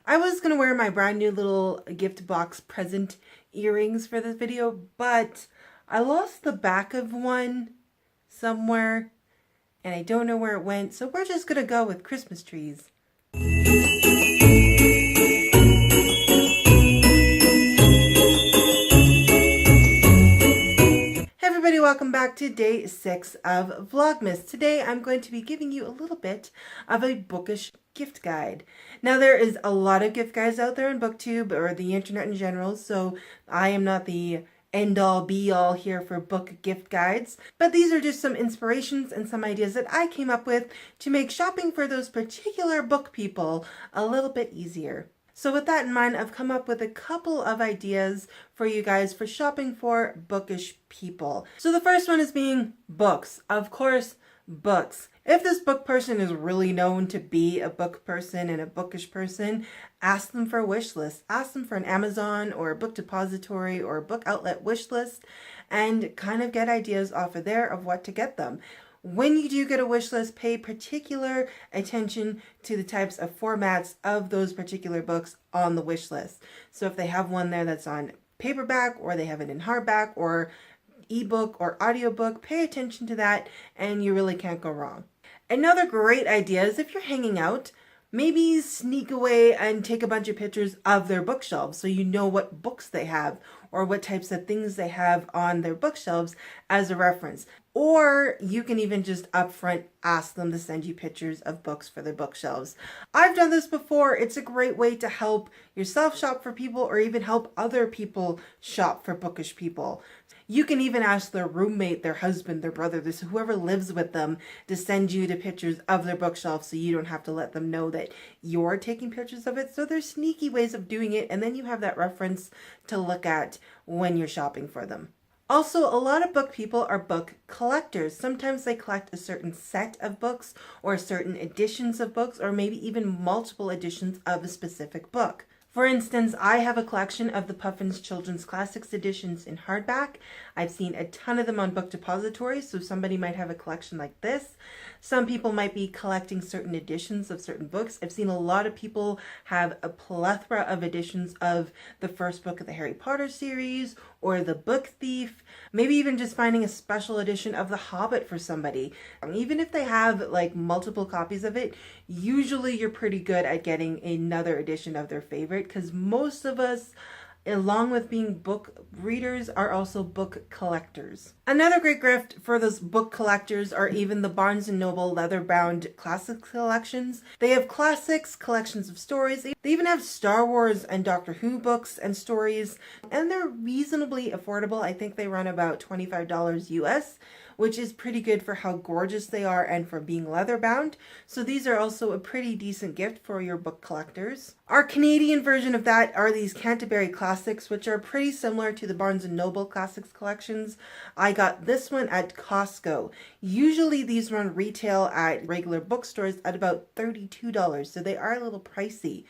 I was going to wear my brand new little gift box present earrings for this video, but I lost the back of one somewhere and I don't know where it went, so we're just going to go with Christmas trees. Hey everybody, welcome back to day 6 of Vlogmas. Today I'm going to be giving you a little bit of a bookish gift guide. Now there is a lot of gift guides out there on BookTube or the internet in general, so I am not the end-all be-all here for book gift guides, but these are just some inspirations and some ideas that I came up with to make shopping for those particular book people a little bit easier. So with that in mind, I've come up with a couple of ideas for you guys for shopping for bookish people. So the first one is being books. Of course, books. If this book person is really known to be a book person and a bookish person, ask them for a wish list. Ask them for an Amazon or a book depository or a book outlet wish list and kind of get ideas off of there of what to get them. When you do get a wish list, pay particular attention to the types of formats of those particular books on the wish list. So if they have one there that's on paperback or they have it in hardback or ebook or audiobook, pay attention to that and you really can't go wrong. Another great idea is if you're hanging out, maybe sneak away and take a bunch of pictures of their bookshelves so you know what books they have or what types of things they have on their bookshelves as a reference. Or you can even just upfront ask them to send you pictures of books for their bookshelves. I've done this before. It's a great way to help yourself shop for people or even help other people shop for bookish people. You can even ask their roommate, their husband, their brother, whoever lives with them to send you the pictures of their bookshelf so you don't have to let them know that you're taking pictures of it. So there's sneaky ways of doing it and then you have that reference to look at when you're shopping for them. Also, a lot of book people are book collectors. Sometimes they collect a certain set of books or certain editions of books or maybe even multiple editions of a specific book. For instance, I have a collection of the Puffin's Children's Classics editions in hardback. I've seen a ton of them on book depositories, so somebody might have a collection like this. Some people might be collecting certain editions of certain books. I've seen a lot of people have a plethora of editions of the first book of the Harry Potter series or The Book Thief, maybe even just finding a special edition of The Hobbit for somebody. Even if they have like multiple copies of it, usually you're pretty good at getting another edition of their favorite because most of us, along with being book readers, are also book collectors. Another great gift for those book collectors are even the Barnes & Noble leather-bound classics collections. They have classics, collections of stories. They even have Star Wars and Doctor Who books and stories, and they're reasonably affordable. I think they run about $25 US, which is pretty good for how gorgeous they are and for being leather bound. So these are also a pretty decent gift for your book collectors. Our Canadian version of that are these Canterbury Classics, which are pretty similar to the Barnes & Noble Classics collections. I got this one at Costco. Usually these run retail at regular bookstores at about $32, so they are a little pricey.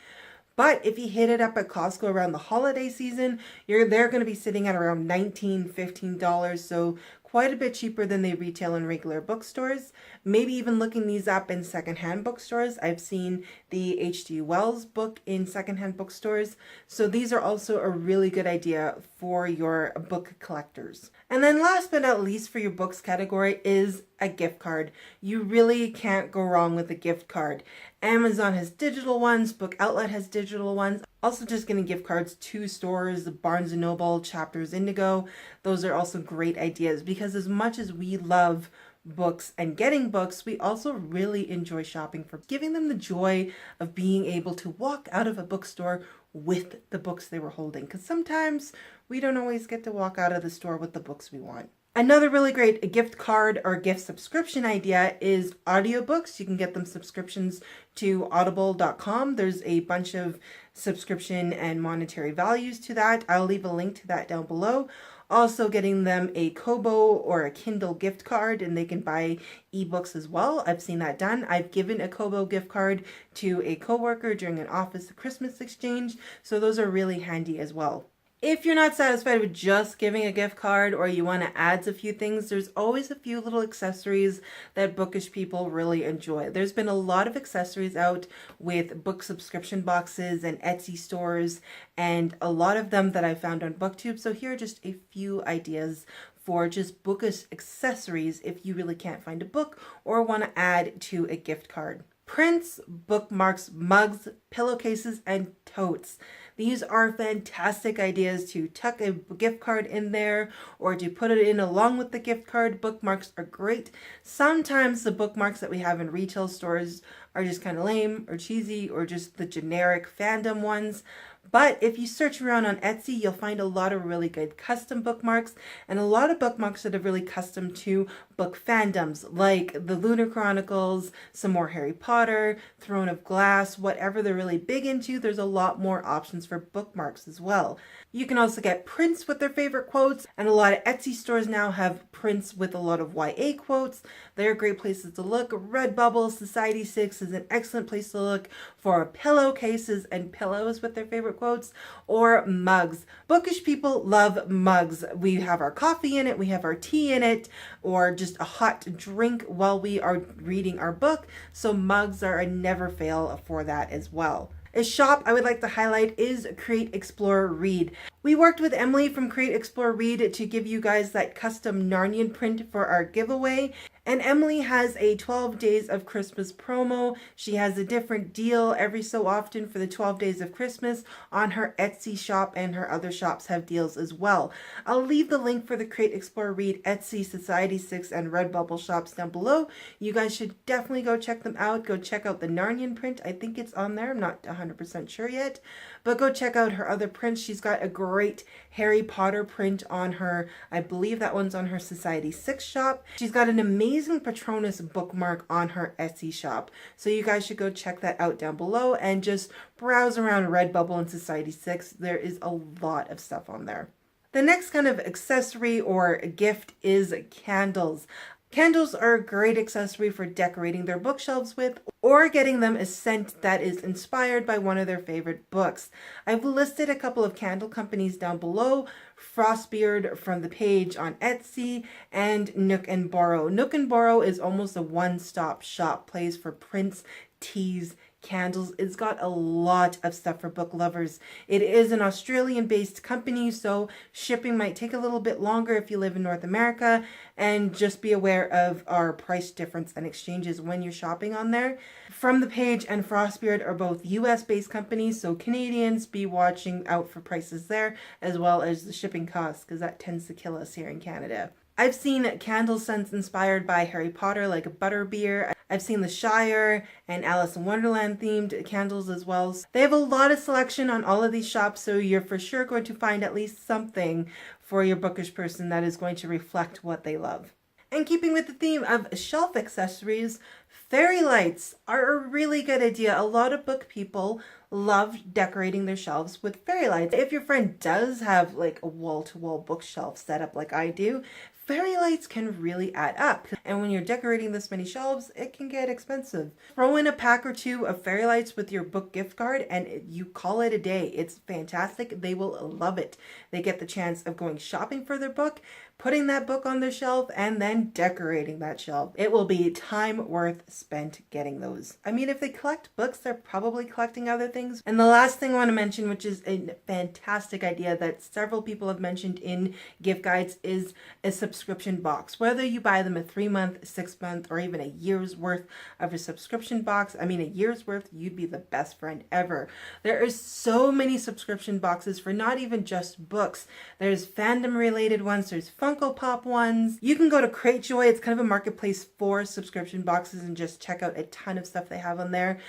But if you hit it up at Costco around the holiday season, they're going to be sitting at around $19, $15, so quite a bit cheaper than they retail in regular bookstores. Maybe even looking these up in secondhand bookstores. I've seen the H.G. Wells book in secondhand bookstores. So these are also a really good idea for your book collectors. And then last but not least for your books category is a gift card. You really can't go wrong with a gift card. Amazon has digital ones, Book Outlet has digital ones. Also just getting gift cards to stores, Barnes & Noble, Chapters, Indigo. Those are also great ideas because as much as we love books and getting books, we also really enjoy shopping for giving them the joy of being able to walk out of a bookstore with the books they were holding. Because sometimes we don't always get to walk out of the store with the books we want. Another really great gift card or gift subscription idea is audiobooks. You can get them subscriptions to audible.com. There's a bunch of subscription and monetary values to that. I'll leave a link to that down below. Also getting them a Kobo or a Kindle gift card and they can buy ebooks as well. I've seen that done. I've given a Kobo gift card to a coworker during an office Christmas exchange. So those are really handy as well. If you're not satisfied with just giving a gift card or you want to add a few things, there's always a few little accessories that bookish people really enjoy. There's been a lot of accessories out with book subscription boxes and Etsy stores, and a lot of them that I found on BookTube. So here are just a few ideas for just bookish accessories if you really can't find a book or want to add to a gift card. Prints, bookmarks, mugs, pillowcases, and totes. These are fantastic ideas to tuck a gift card in there or to put it in along with the gift card. Bookmarks are great. Sometimes the bookmarks that we have in retail stores are just kind of lame or cheesy or just the generic fandom ones. But if you search around on Etsy, you'll find a lot of really good custom bookmarks and a lot of bookmarks that are really custom to book fandoms, like the Lunar Chronicles, some more Harry Potter, Throne of Glass, whatever they're really big into. There's a lot more options for bookmarks as well. You can also get prints with their favorite quotes, and a lot of Etsy stores now have prints with a lot of YA quotes. They're great places to look. Redbubble, Society6 is an excellent place to look for pillowcases and pillows with their favorite quotes, or mugs. Bookish people love mugs. We have our coffee in it, we have our tea in it, or just a hot drink while we are reading our book. So mugs are a never fail for that as well. A shop I would like to highlight is Create, Explore, Read. We worked with Emily from Create, Explore, Read to give you guys that custom Narnian print for our giveaway. And Emily has a 12 Days of Christmas promo. She has a different deal every so often for the 12 Days of Christmas on her Etsy shop, and her other shops have deals as well. I'll leave the link for the Create, Explore, Read Etsy, Society6, and Redbubble shops down below. You guys should definitely go check them out. Go check out the Narnian print. I think it's on there. I'm not 100% sure yet. But go check out her other prints. She's got a great Harry Potter print on her. I believe that one's on her Society6 shop. She's got an amazing Patronus bookmark on her Etsy shop. So you guys should go check that out down below and just browse around Redbubble and Society6. There is a lot of stuff on there. The next kind of accessory or gift is candles. Candles are a great accessory for decorating their bookshelves with, or getting them a scent that is inspired by one of their favorite books. I've listed a couple of candle companies down below: Frostbeard from the page on Etsy, and Nook and Borrow. Nook and Borrow is almost a one-stop shop place for prints, teas, candles. It's got a lot of stuff for book lovers. It is an Australian-based company, so shipping might take a little bit longer if you live in North America, and just be aware of our price difference and exchanges when you're shopping on there. From the Page and Frostbeard are both US-based companies, so Canadians, be watching out for prices there, as well as the shipping costs, because that tends to kill us here in Canada. I've seen candle scents inspired by Harry Potter, like Butterbeer. I've seen the Shire and Alice in Wonderland themed candles as well. They have a lot of selection on all of these shops, so you're for sure going to find at least something for your bookish person that is going to reflect what they love. And keeping with the theme of shelf accessories, fairy lights are a really good idea. A lot of book people love decorating their shelves with fairy lights. If your friend does have like a wall-to-wall bookshelf set up like I do, fairy lights can really add up. And when you're decorating this many shelves, it can get expensive. Throw in a pack or two of fairy lights with your book gift card and you call it a day. It's fantastic. They will love it. They get the chance of going shopping for their book, putting that book on their shelf, and then decorating that shelf. It will be time worth spent getting those. I mean, if they collect books, they're probably collecting other things. And the last thing I want to mention, which is a fantastic idea that several people have mentioned in gift guides, is a subscription box. Whether you buy them a 3-month, 6-month, or even a year's worth of a subscription box, I mean, a year's worth, you'd be the best friend ever. There is so many subscription boxes for not even just books. There's fandom related ones, there's Funko Pop ones. You can go to Cratejoy. It's kind of a marketplace for subscription boxes, and just check out a ton of stuff they have on there.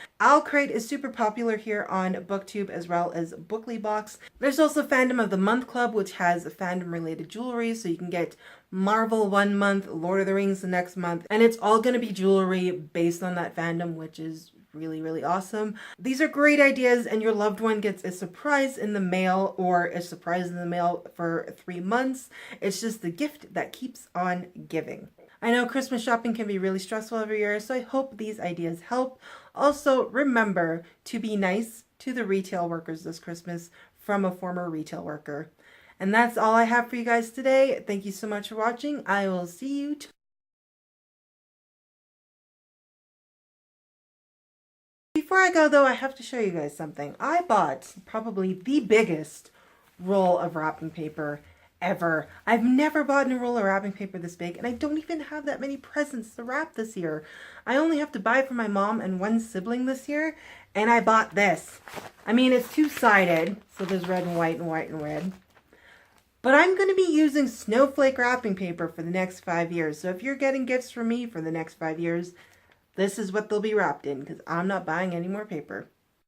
Crate is super popular here on BookTube, as well as Bookly Box. There's also Fandom of the Month Club, which has fandom related jewelry, so you can get Marvel one month, Lord of the Rings the next month, and it's all going to be jewelry based on that fandom, which is really, really awesome. These are great ideas, and your loved one gets a surprise in the mail, or a surprise in the mail for 3 months. It's just the gift that keeps on giving. I know Christmas shopping can be really stressful every year, so I hope these ideas help. Also, remember to be nice to the retail workers this Christmas from a former retail worker. And that's all I have for you guys today. Thank you so much for watching. I will see you tomorrow. Before I go though, I have to show you guys something. I bought probably the biggest roll of wrapping paper ever. I've never bought a roll of wrapping paper this big, and I don't even have that many presents to wrap this year. I only have to buy for my mom and one sibling this year, and I bought this. I mean, it's two-sided, so there's red and white and white and red. But I'm going to be using snowflake wrapping paper for the next 5 years. So if you're getting gifts from me for the next 5 years, this is what they'll be wrapped in, because I'm not buying any more paper.